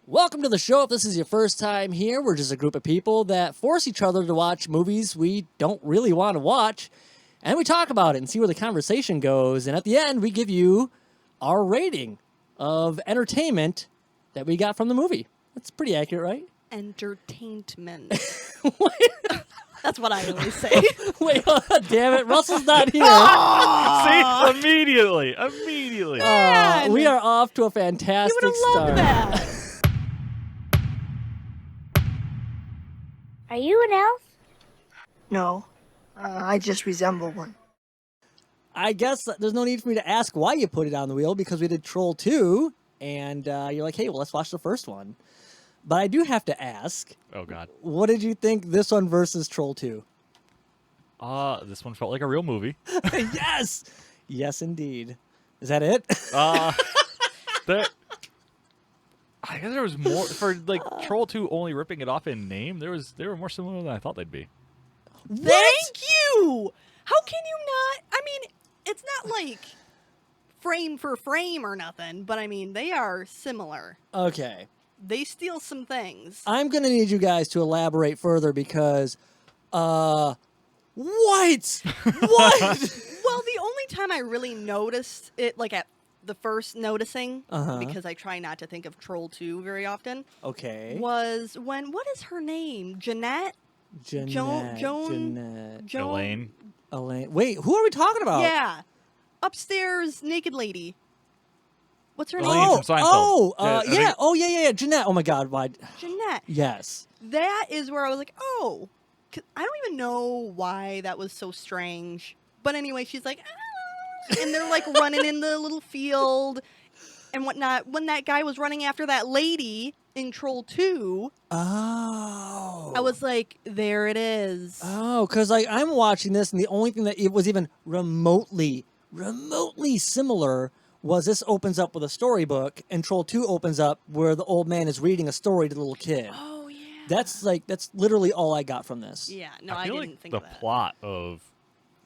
Welcome to the show. If this is your first time here, we're just a group of people that force each other to watch movies we don't really want to watch, and we talk about it and see where the conversation goes, and at the end, we give you our rating of entertainment that we got from the movie. That's pretty accurate, right? Entertainment. That's what I always say. Wait, damn it. Russell's not here. See? Immediately. We are off to a fantastic You would have start. loved that. Are you an elf? No, I just resemble one. I guess there's no need for me to ask why you put it on the wheel because we did Troll 2, and you're like, hey, well, let's watch the first one. But I do have to ask. Oh, God. What did you think this one versus Troll 2? This one felt like a real movie. Yes! Yes, indeed. Is that it? I guess there was more for Troll 2 only ripping it off in name. They were more similar than I thought they'd be. Thank you. How can you not? I mean, it's not like frame for frame or nothing, but I mean, they are similar. Okay. They steal some things. I'm going to need you guys to elaborate further because, what? What? Well, the only time I really noticed it, like at the first noticing, because I try not to think of Troll 2 very often, Okay. was when, what is her name? Jeanette? Jeanette. Elaine. Elaine. Wait, who are we talking about? Yeah. Upstairs, naked lady. What's her Elaine name? from Seinfeld. Yeah. Oh, yeah. Jeanette. Oh, my God. Why? Jeanette. Yes. That is where I was like, oh. 'Cause I don't even know why that was so strange. But anyway, she's like, ah, and they're like running in the little field and whatnot. When that guy was running after that lady in Troll 2, Oh. I was like, there it is. Oh, because I'm watching this, and the only thing that it was even remotely similar was this opens up with a storybook, and Troll 2 opens up where the old man is reading a story to the little kid. Oh, yeah. That's literally all I got from this. Yeah, no, I I feel didn't like think the of that. plot of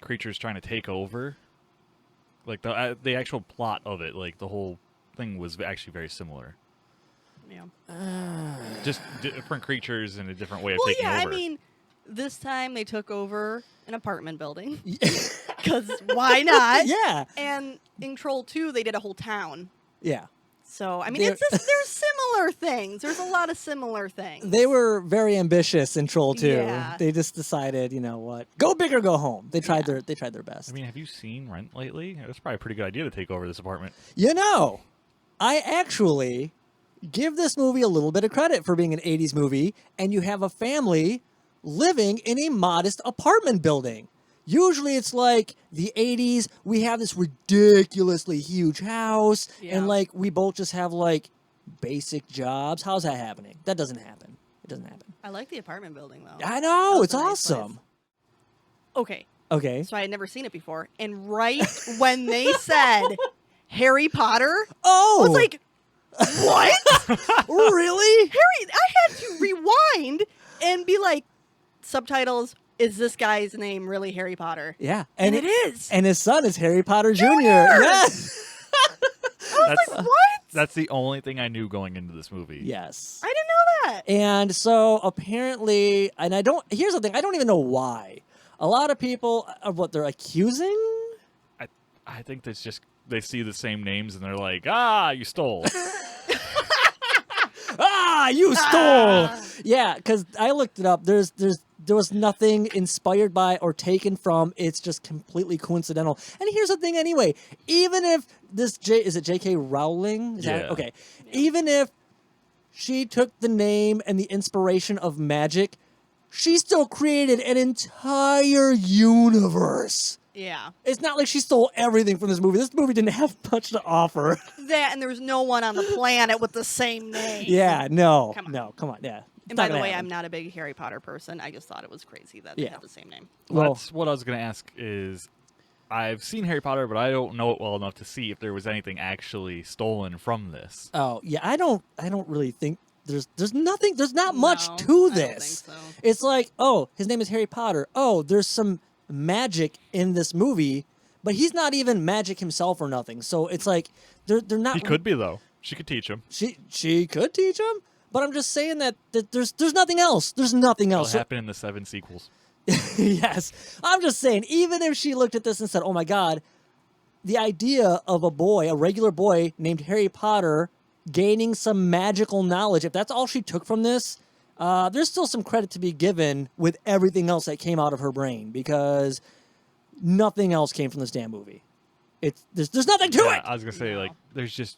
creatures trying to take over, like the actual plot of it, like the whole thing was actually very similar. Yeah. Just different creatures and a different way of Well, taking yeah, over. I mean, this time they took over an apartment building. Because why not? Yeah. And in Troll 2, they did a whole town. Yeah. So, I mean, They're- it's just, there's similar things. There's a lot of similar things. They were very ambitious in Troll 2. Yeah. They just decided, you know what? Go big or go home. They tried their best. I mean, have you seen Rent lately? It was probably a pretty good idea to take over this apartment. You know, I actually give this movie a little bit of credit for being an 80s movie, and you have a family living in a modest apartment building. Usually it's like the 80s, we have this ridiculously huge house, and like we both just have like basic jobs. How's that happening? That doesn't happen. It doesn't happen. I like the apartment building, though. I know, That was it's a nice awesome. place. Okay, Okay. so I had never seen it before. And right when they said Harry Potter, Oh! I was like, what? Really? Harry, I had to rewind and be like, subtitles, is this guy's name really Harry Potter? Yeah. And it is. And his son is Harry Potter Jr. Yes. That's the only thing I knew going into this movie. Yes. I didn't know that. And so apparently, and here's the thing, I don't even know why. A lot of people of what they're accusing. I think that's just they see the same names and they're like, you stole. You stole. Yeah, because I looked it up. There was nothing inspired by or taken from. It's just completely coincidental. And here's the thing anyway. Even if this is it J.K. Rowling? Is that Yeah. okay. Even if she took the name and the inspiration of magic, she still created an entire universe. Yeah. It's not like she stole everything from this movie. This movie didn't have much to offer. That, and there was no one on the planet with the same name. Yeah, no. Come on. No, come on. Yeah. And by the way, I'm not a big Harry Potter person. I just thought it was crazy that they Yeah. had the same name. Well, That's what I was going to ask is, I've seen Harry Potter, but I don't know it well enough to see if there was anything actually stolen from this. oh, yeah, I don't really think there's nothing, there's not much No, to I don't this. think so. It's like, oh, his name is Harry Potter. Oh, there's some magic in this movie, but he's not even magic himself or nothing. So it's like they're not He could be, though. She could teach him. She could teach him, but I'm just saying that there's nothing else. There's nothing else. It'll happen in the 7 sequels. Yes. I'm just saying, even if she looked at this and said, oh my God, the idea of a regular boy named Harry Potter gaining some magical knowledge, if that's all she took from this, there's still some credit to be given with everything else that came out of her brain, because nothing else came from this damn movie. There's nothing to it. I was going to say, like, there's just,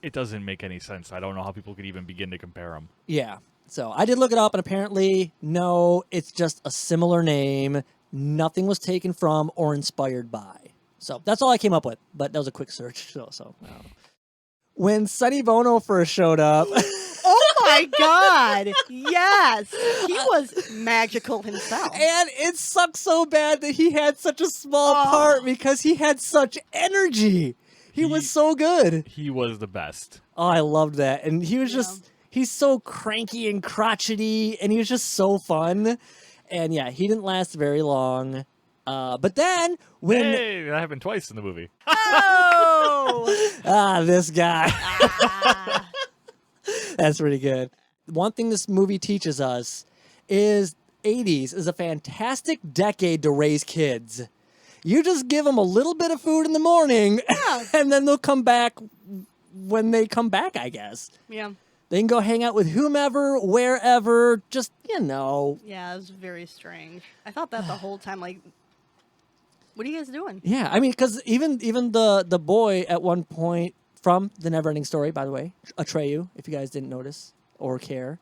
it doesn't make any sense. I don't know how people could even begin to compare them. Yeah. So I did look it up, and apparently, no, it's just a similar name. Nothing was taken from or inspired by. So that's all I came up with, but that was a quick search. So I don't know. When Sonny Bono first showed up... Oh my God! Yes, he was magical himself. And it sucks so bad that he had such a small part, because he had such energy. He was so good. He was the best. Oh, I loved that. And he was he's so cranky and crotchety, and he was just so fun. And yeah, he didn't last very long. But then when... Hey, that happened twice in the movie. Oh! This guy. That's pretty good. One thing this movie teaches us is 80s is a fantastic decade to raise kids. You just give them a little bit of food in the morning, and then they'll come back when they come back, I guess. Yeah. They can go hang out with whomever, wherever, just, Yeah, it was very strange. I thought that the whole time, like, what are you guys doing? Yeah, I mean, because even the boy at one point, from the Neverending Story, by the way, Atreyu, if you guys didn't notice or care.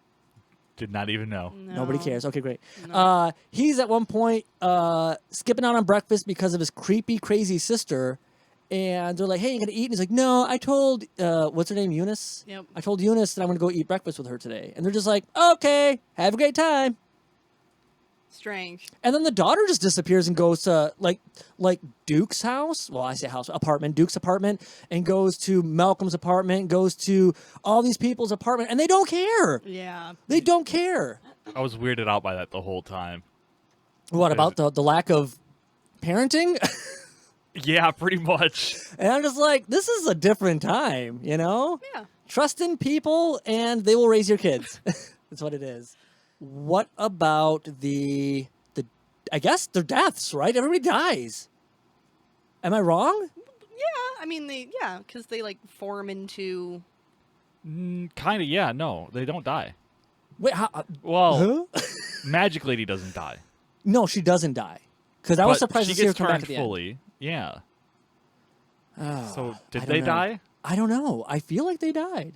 Did not even know. No. Nobody cares. Okay, great. No. He's at one point skipping out on breakfast because of his creepy, crazy sister. And they're like, hey, you going to eat? And he's like, no, I told, what's her name, Eunice? Yep. I told Eunice that I'm going to go eat breakfast with her today. And they're just like, okay, have a great time. Strange. And then the daughter just disappears and goes to, like Duke's house. Well, I say house, apartment, Duke's apartment. And goes to Malcolm's apartment, goes to all these people's apartment. And they don't care. Yeah. They don't care. I was weirded out by that the whole time. What about the lack of parenting? Yeah, pretty much. And I'm just like, this is a different time, Yeah. Trust in people, and they will raise your kids. That's what it is. What about the I guess their deaths, right? Everybody dies. Am I wrong? Yeah. I mean, because they, like, form into... Kind of, yeah. No, they don't die. Wait, how? Well, Magic Lady doesn't die. No, she doesn't die. Because I was But surprised she to see her gets come back turned at the fully. Yeah. end. So, did I they don't know. die? I don't know. I feel like they died.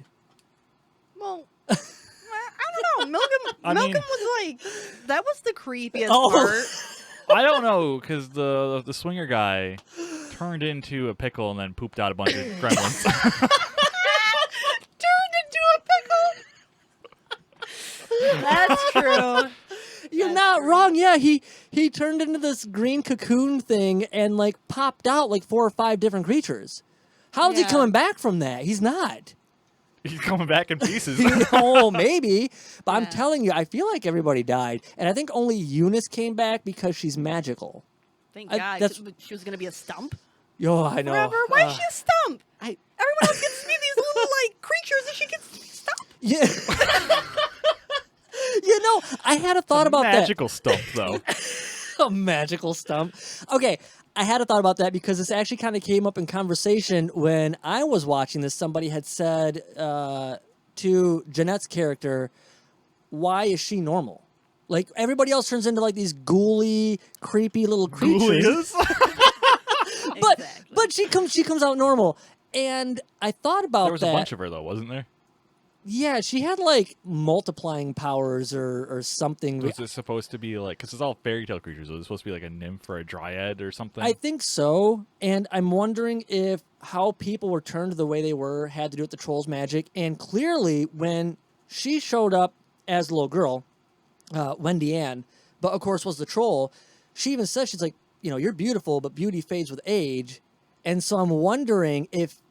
Well, I don't know. Malcolm was like, that was the creepiest Oh. part. I don't know, because the swinger guy turned into a pickle and then pooped out a bunch of gremlins. Turned into a pickle. That's true. You're That's not true. wrong. Yeah, he turned into this green cocoon thing and like popped out like 4 or 5 different creatures. How's he Yeah. coming back from that? He's not. He's coming back in pieces. Oh, maybe. But I'm Yeah. telling you, I feel like everybody died. And I think only Eunice came back because she's magical. Thank I- God. that's- She was going to be a stump Yo, I know. forever. Why is she a stump? I- Everyone else gets to be these little, like, creatures and she gets stump. Yeah. I had a thought about that. Magical stump, though. A magical stump. Okay, I had a thought about that because this actually kind of came up in conversation when I was watching this. Somebody had said to Jeanette's character, why is she normal? Like, everybody else turns into, like, these ghouly, creepy little creatures. But Exactly. but she comes out normal. And I thought about There was that. a bunch of her, though, wasn't there? Yeah, she had, like, multiplying powers or something. Was it supposed to be like, because it's all fairy tale creatures, was it supposed to be like a nymph or a dryad or something? I think so, and I'm wondering if how people were turned the way they were had to do with the troll's magic. And clearly, when she showed up as a little girl, Wendy Ann, but of course was the troll, she even says, she's like, you're beautiful, but beauty fades with age. And so I'm wondering if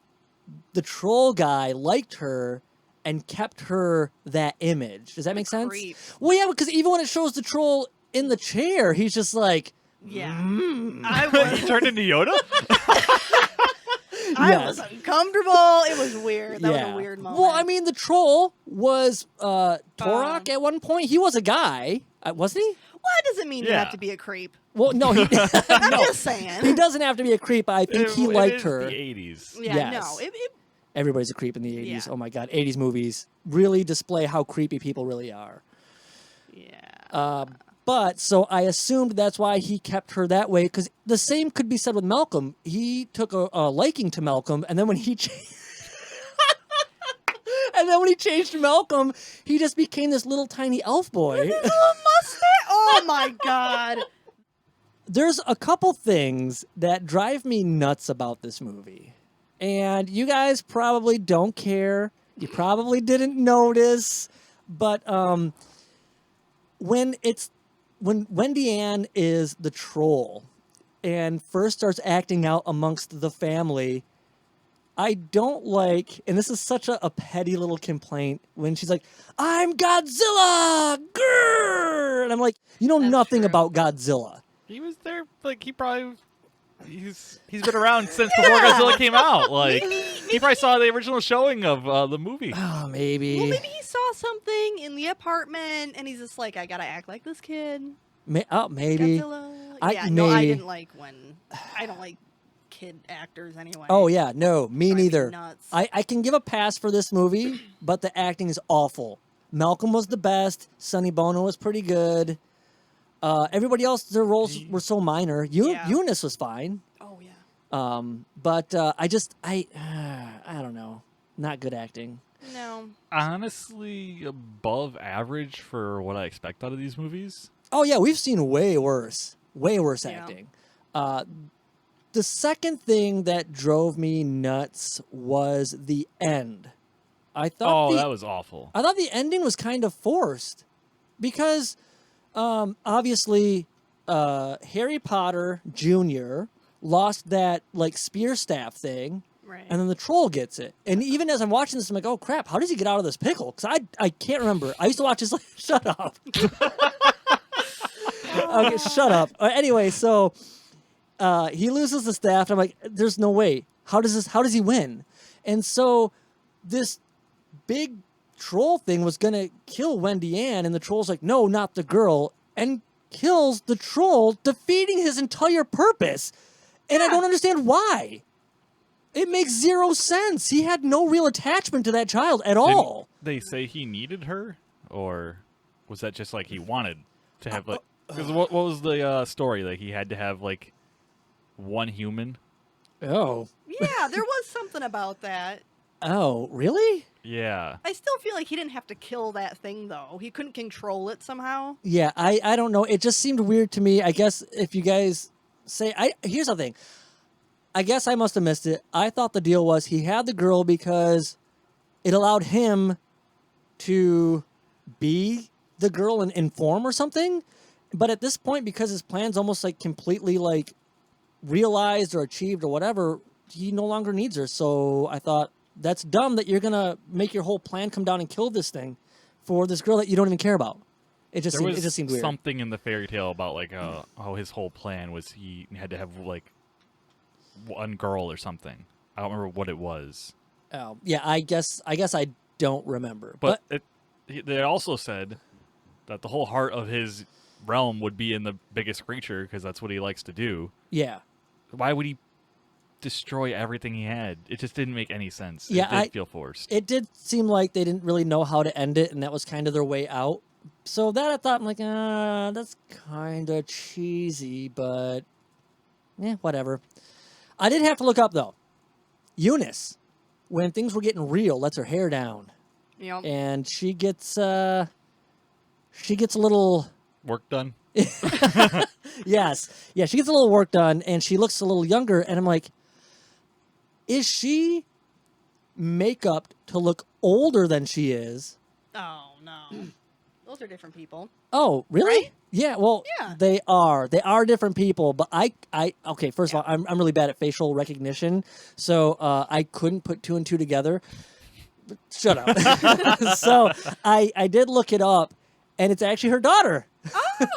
the troll guy liked her and kept her that image. Does that make sense? creep. Well, yeah, because even when it shows the troll in the chair, he's just like, Yeah. mm. I he was. turned into Yoda? I was uncomfortable. It was weird. That was a weird moment. Well, I mean, the troll was Torok at one point. He was a guy, wasn't he? Well, that doesn't mean you have to be a creep. Well, no, he, I'm no, just saying. he doesn't have to be a creep. I think he liked her. The 80s. Yeah, Yes. no. Everybody's a creep in the 80s. Yeah. Oh my God, 80s movies really display how creepy people really are. Yeah. But so I assumed that's why he kept her that way, because the same could be said with Malcolm. He took a liking to Malcolm, and then when he changed to Malcolm, he just became this little tiny elf boy. With his little mustache. Oh my God. There's a couple things that drive me nuts about this movie. And you guys probably don't care. You probably didn't notice. But when Wendy Ann is the troll and first starts acting out amongst the family, I don't like, and this is such a petty little complaint, when she's like, I'm Godzilla! Grrr! And I'm like, you know nothing about Godzilla. He was there, like, he's been around since before Godzilla came out. Like, he probably saw the original showing of the movie. Oh, maybe. Well, maybe he saw something in the apartment, and he's just like, I gotta act like this kid. Maybe. Godzilla. I didn't like I don't like kid actors anyway. Oh, yeah, no, me Drive me neither. nuts. I can give a pass for this movie, but the acting is awful. Malcolm was the best. Sonny Bono was pretty good. Everybody else, their roles were so minor. Eunice was fine. Oh, yeah. But I don't know. Not good acting. No. Honestly, above average for what I expect out of these movies. Oh, yeah, we've seen way worse Yeah. acting. The second thing that drove me nuts was the end. I thought that was awful. I thought the ending was kind of forced because obviously Harry Potter Jr. lost that like spear staff thing. Right. And then the troll gets it. And even as I'm watching this, I'm like, oh, crap, how does he get out of this pickle? Because I can't remember. I used to watch this like, shut up. Okay, shut up. Anyway, so he loses the staff, and I'm like, there's no way. How does he win? And so this big troll thing was going to kill Wendy Ann, and the troll's like, no, not the girl, and kills the troll, defeating his entire purpose. And I don't understand why. It makes zero sense. He had no real attachment to that child at all. Didn't they say he needed her, or was that just like he wanted to have like? Because what was the story? Like he had to have like one human. Oh. Yeah, there was something about that. Oh, really? Yeah. I still feel like he didn't have to kill that thing, though. He couldn't control it somehow. Yeah, I don't know. It just seemed weird to me. I guess if you guys say, here's the thing. I guess I must have missed it. I thought the deal was he had the girl because it allowed him to be the girl and inform or something. But at this point, because his plan's almost like completely like realized or achieved or whatever, he no longer needs her. So I thought, that's dumb that you're going to make your whole plan come down and kill this thing for this girl that you don't even care about. It just seemed weird. Something in the fairy tale about like how his whole plan was he had to have like one girl or something. I don't remember what it was. Oh, yeah, I guess I don't remember. But they also said that the whole heart of his realm would be in the biggest creature because that's what he likes to do. Yeah. Why would he destroy everything he had? It just didn't make any sense. Yeah, it did feel forced. It did seem like they didn't really know how to end it, and that was kind of their way out. So that I thought, I'm like, that's kind of cheesy, but whatever. I did have to look up, though. Eunice, when things were getting real, lets her hair down. Yep. And she gets a little... Work done? Yes. Yeah, she gets a little work done, and she looks a little younger, and I'm like, is she makeup to look older than she is? Oh, no. Those are different people. Oh, really? Right? Yeah, well, Yeah. they are. They are different people, but okay, first of all, I'm really bad at facial recognition, so I couldn't put two and two together. Shut up. So I did look it up, and it's actually her daughter.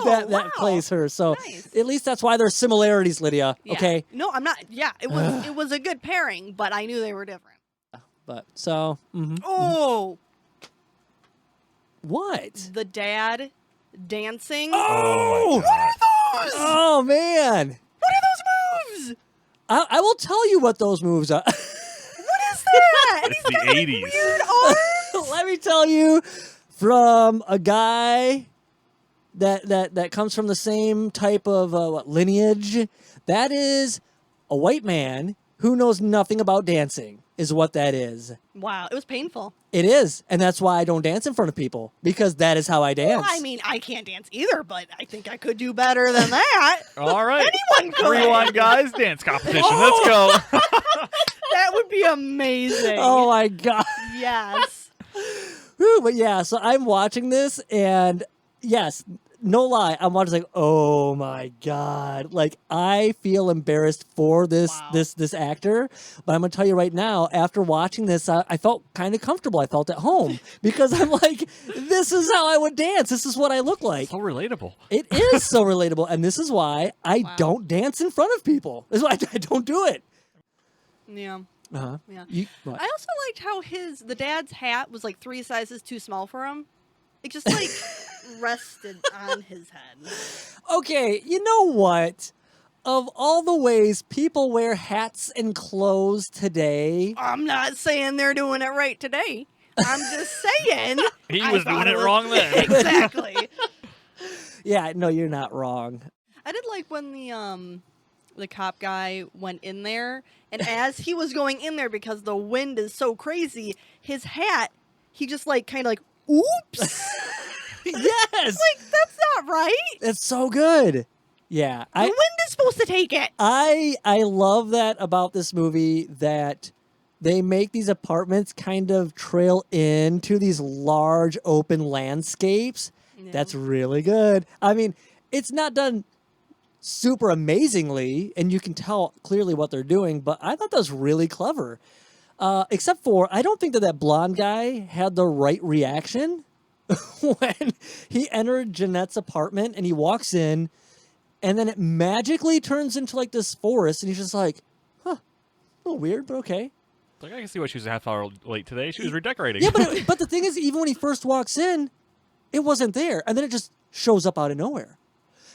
that wow. plays her. So Nice. at least that's why there's similarities, Lydia. Yeah. Okay. No, I'm not. Yeah, it was a good pairing, but I knew they were different. But so Oh, what? the dad dancing. Oh, my God. Those? oh man. What are those moves? I will tell you what those moves are. What is that? And It's he's the got, like, 80s. weird arms. Let me tell you, from a guy that comes from the same type of lineage, that is a white man who knows nothing about dancing, is what that is. Wow, it was painful. It is, and that's why I don't dance in front of people, because that is how I dance. Well, I mean, I can't dance either, but I think I could do better than that. All right. Anyone could. Rewind, guys. Dance competition. Let's go. That would be amazing. Oh my god. Yes. Whew, but yeah, so I'm watching this, and yes, no lie, I'm watching like, oh my god, like I feel embarrassed for this Wow. this actor. But I'm gonna tell you right now, after watching this, I felt kind of comfortable. I felt at home because I'm like, this is how I would dance. This is what I look like. So relatable. It is so relatable, and this is why I Wow. don't dance in front of people. This is why I don't do it. Yeah. Uh-huh. Yeah. What? I also liked how the dad's hat was like 3 sizes too small for him. It just like rested on his head. Okay, you know what? Of all the ways people wear hats and clothes today, I'm not saying they're doing it right today. I'm just saying. He I was thought doing it wrong then. Exactly. yeah, no, you're not wrong. I did like when the cop guy went in there, and as he was going in there, because the wind is so crazy, his hat, he just like kind of like, oops. Yes, Like, that's not right. it's so good. Yeah, The wind is supposed to take it. I love that about this movie, that they make these apartments kind of trail into these large open landscapes. Yeah. That's really good. I mean, it's not done super amazingly, and you can tell clearly what they're doing, but I thought that was really clever. Except for, I don't think that blonde guy had the right reaction when he entered Jeanette's apartment and he walks in, and then it magically turns into like this forest, and he's just like, huh, a little weird, but okay. Like, I can see why she was a half hour late today. She was redecorating. Yeah, but the thing is, even when he first walks in, it wasn't there, and then it just shows up out of nowhere.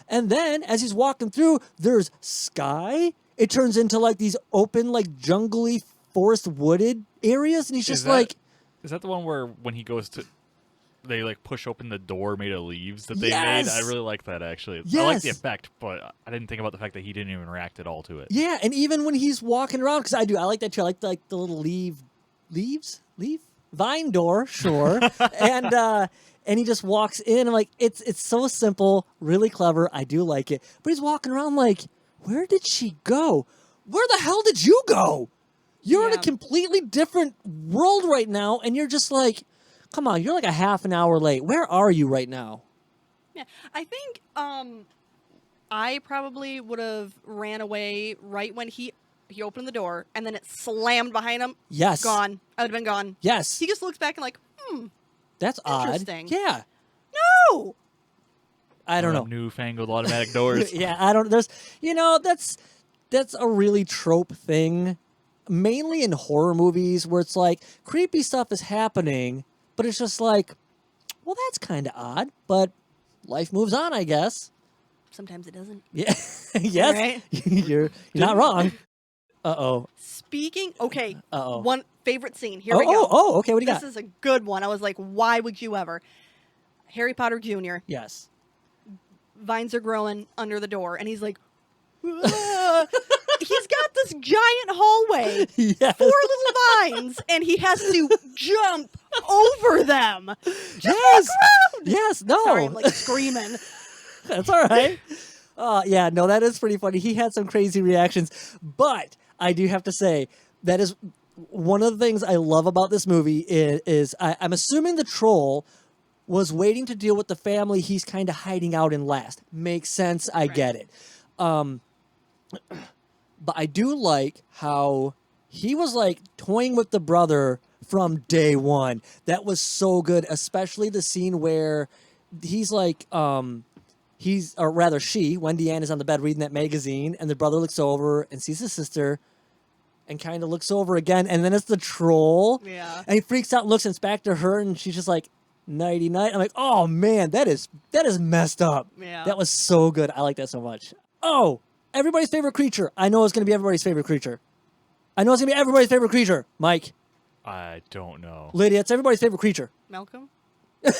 And then as he's walking through, there's sky. It turns into like these open, like jungly, forest wooded areas, and he's just like, Is that the one where when he goes to, they like push open the door made of leaves that they Yes! made? I really like that actually. I Yes! like the effect, but I didn't think about the fact that he didn't even react at all to it. yeah. And even when he's walking around, because I like that too. I like the little vine door, sure. And he just walks in, and like it's so simple, really clever. I do like it. But he's walking around like, where did she go? Where the hell did you go? You're in a Yeah. completely different world right now, and you're just like, come on, you're like a half an hour late. Where are you right now? Yeah, I think I probably would have ran away right when he opened the door, and then it slammed behind him. Yes. Gone. I would have been gone. Yes. He just looks back and like, That's odd. Interesting. Yeah. no. I don't know. Newfangled automatic doors. Yeah, I don't. There's, that's a really trope thing, mainly in horror movies, where it's like creepy stuff is happening, but it's just like, well, that's kind of odd, but life moves on, I guess. Sometimes it doesn't. Yeah, yes, Right? you're not wrong. Uh-oh. Speaking. Okay. Uh-oh. One favorite scene. Here Oh, we go. oh, okay. What do you This got? is a good one. I was like, why would you ever? Harry Potter Jr. Yes. Vines are growing under the door, and he's like, "Ah." He's got this giant hallway, Yes. 4 little vines, and he has to jump over them. Just Yes. walk around. Yes. No. Sorry, I'm like screaming. That's all right. Yeah, no, that is pretty funny. He had some crazy reactions, but I do have to say that is one of the things I love about this movie is I'm assuming the troll was waiting to deal with the family he's kind of hiding out in last. Makes sense. I get it. But I do like how he was like toying with the brother from day one. That was so good, especially the scene where he's like, or rather she, Wendy Ann, is on the bed reading that magazine, and the brother looks over and sees his sister and kind of looks over again, and then it's the troll. Yeah. And he freaks out and looks, and it's back to her, and she's just like, nighty-night. I'm like, oh, man, that is messed up. Yeah. That was so good. I like that so much. Oh, everybody's favorite creature. I know it's going to be everybody's favorite creature. Mike, I don't know. Lydia, it's everybody's favorite creature. Malcolm? No!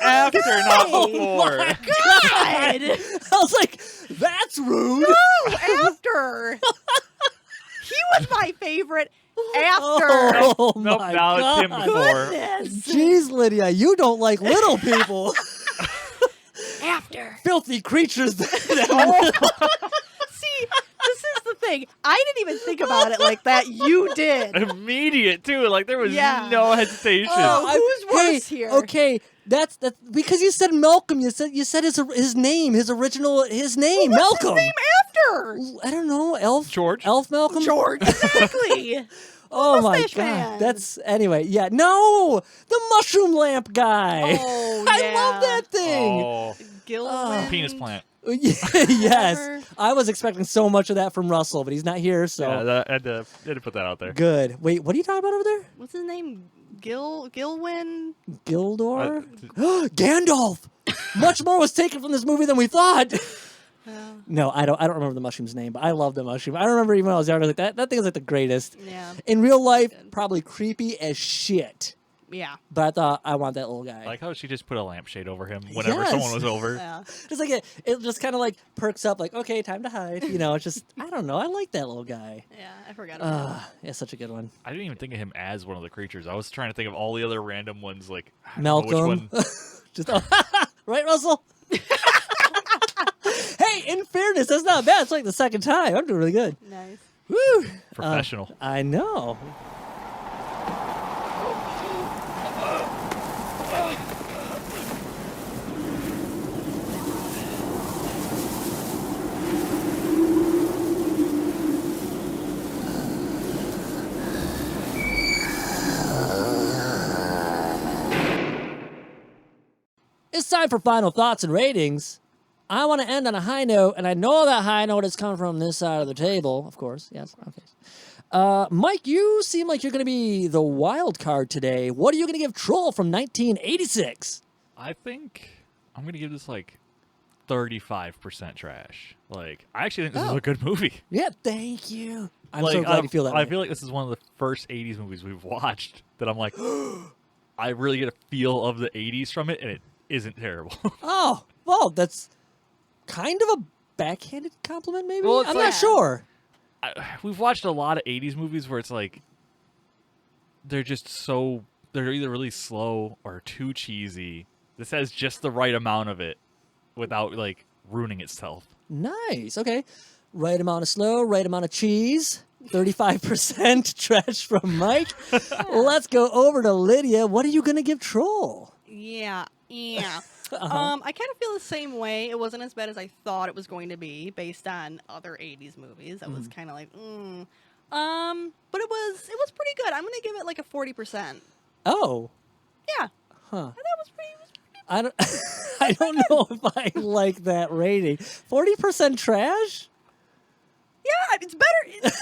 After, not Oh before. my God! I was like, that's rude. No, after. He was my favorite after. Oh Nope, my now God. it's him before. Goodness. Jeez, Lydia, you don't like little people. After. Filthy creatures. See, this is the thing. I didn't even think about it like that. You did. Immediate, too. Like, there was Yeah. no hesitation. Oh, who's worse here? Okay, that's because you said Malcolm. You said his name, his name, Malcolm. Name after. I don't know, Elf George? Elf Malcolm. George. Exactly. Oh my Mustache God, Man. that's anyway. Yeah, no, the mushroom lamp guy. Oh, I yeah. love that thing. Oh, Gilwind. penis plant. Yes, Whatever. I was expecting so much of that from Russell, but he's not here, so Yeah, I had to put that out there. good. Wait, what are you talking about over there? What's his name? Gilwin? Gildor? Gandalf! Much more was taken from this movie than we thought. No, I don't remember the mushroom's name, but I love the mushroom. I remember even when I was younger, like that thing is like the greatest. Yeah. In real life, probably creepy as shit. Yeah. But I thought I want that little guy. I like how she just put a lampshade over him whenever Yes. someone was over. Yeah. Just like it just kind of like perks up, like, okay, time to hide. You know, it's just I don't know. I like that little guy. Yeah. I forgot about that. Yeah, such a good one. I didn't even think of him as one of the creatures. I was trying to think of all the other random ones, like I don't know which Malcolm. one. Just right, Russell. Hey, in fairness, that's not bad. It's like the second time. I'm doing really good. Nice. Woo! Professional. I know. It's time for final thoughts and ratings. I want to end on a high note, and I know that high note is coming from this side of the table, of course. Yes, okay. Mike, you seem like you're going to be the wild card today. What are you going to give Troll from 1986? I think I'm gonna give this like 35% trash. Like, I actually think this is a good movie. Yeah, thank you. I'm Like, so glad you feel that I way. feel like this is one of the first 80s movies we've watched that I'm like, I really get a feel of the 80s from it, and it isn't terrible. Oh, well, that's kind of a backhanded compliment, maybe? Well, it's I'm like- not sure. We've watched a lot of 80s movies where it's like they're either really slow or too cheesy. This has just the right amount of it without like ruining itself. Nice. Okay. Right amount of slow, right amount of cheese. 35% trash from Mike. Let's go over to Lydia. What are you going to give Troll? Yeah. Yeah. Uh-huh. I kind of feel the same way. It wasn't as bad as I thought it was going to be based on other 80s movies. I was kind of like, but it was pretty good. I'm going to give it like a 40%. Oh. Yeah. Huh. That was pretty I don't I don't know if I like that rating. 40% trash? Yeah, it's better.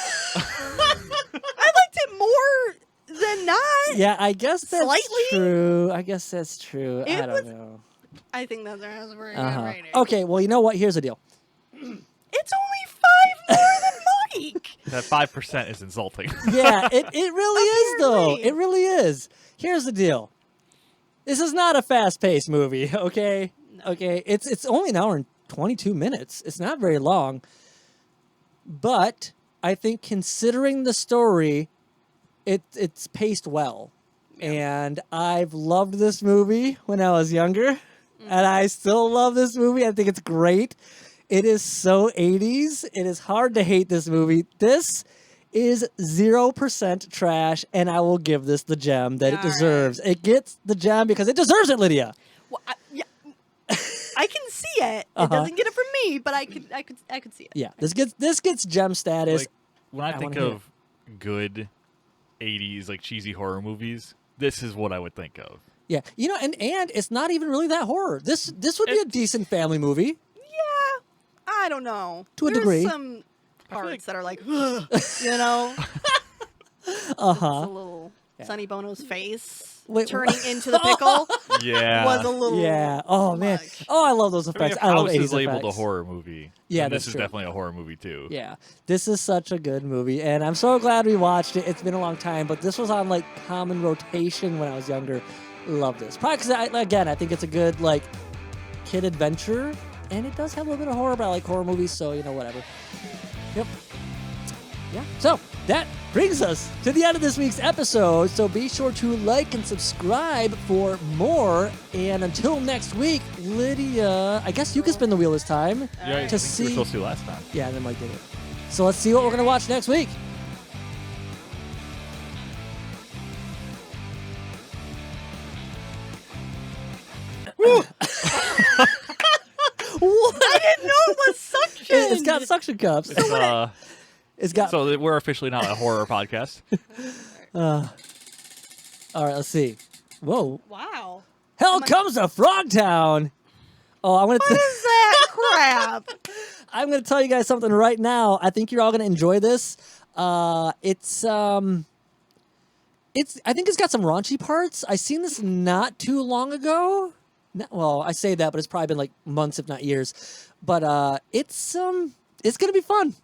I liked it more than not. Yeah, I guess that's Slightly? true. I guess that's true. I It don't was- know. I think that's a very good Uh-huh. rating. Okay, well, you know what? Here's the deal. It's only 5 more than Mike. That 5% is insulting. Yeah, it really is, though. Apparently. It really is. Here's the deal. This is not a fast-paced movie, okay? Okay, it's only an hour and 22 minutes. It's not very long. But I think considering the story, it's paced well. And I've loved this movie when I was younger. And I still love this movie. I think it's great. It is so 80s. It is hard to hate this movie. This is 0% trash, and I will give this the gem that it All right. deserves. It gets the gem because it deserves it, Lydia. Well, I can see it. It Uh-huh. doesn't get it from me, but I could see it. Yeah, this gets gem status. Like, when I think wanna hear of good 80s like cheesy horror movies, this is what I would think of. Yeah, you know, and it's not even really that horror. This would be a decent family movie. Yeah, I don't know. To a There's degree. some feel parts like- that are like, "Ugh," you know. It's a little Sonny Bono's face Wait, turning into the pickle Yeah. was a little. Yeah. Oh man. much. Oh, I love those I mean, effects. if I love House 80s is labeled effects. a horror movie, Yeah, then that's this is true. definitely a horror movie too. Yeah, this is such a good movie, and I'm so glad we watched it. It's been a long time, but this was on like common rotation when I was younger. Love this. Probably because I think it's a good like kid adventure, and it does have a little bit of horror, but I like horror movies, so you know whatever. Yep. Yeah. So that brings us to the end of this week's episode. So be sure to like and subscribe for more. And until next week, Lydia, I guess you can spin the wheel this time. Yeah, I To think see- you were supposed to last time. Yeah, and then Mike did it. So let's see what we're gonna watch next week. What? I didn't know it was suction. It's got suction cups. It's got. So we're officially not a horror podcast. All right, let's see. Whoa! Wow. Hell comes to Frogtown. Oh, I'm gonna. What is that crap? I'm gonna tell you guys something right now. I think you're all gonna enjoy this. It's. I think it's got some raunchy parts. I seen this not too long ago. Well, I say that, but it's probably been like months, if not years. But it's gonna be fun.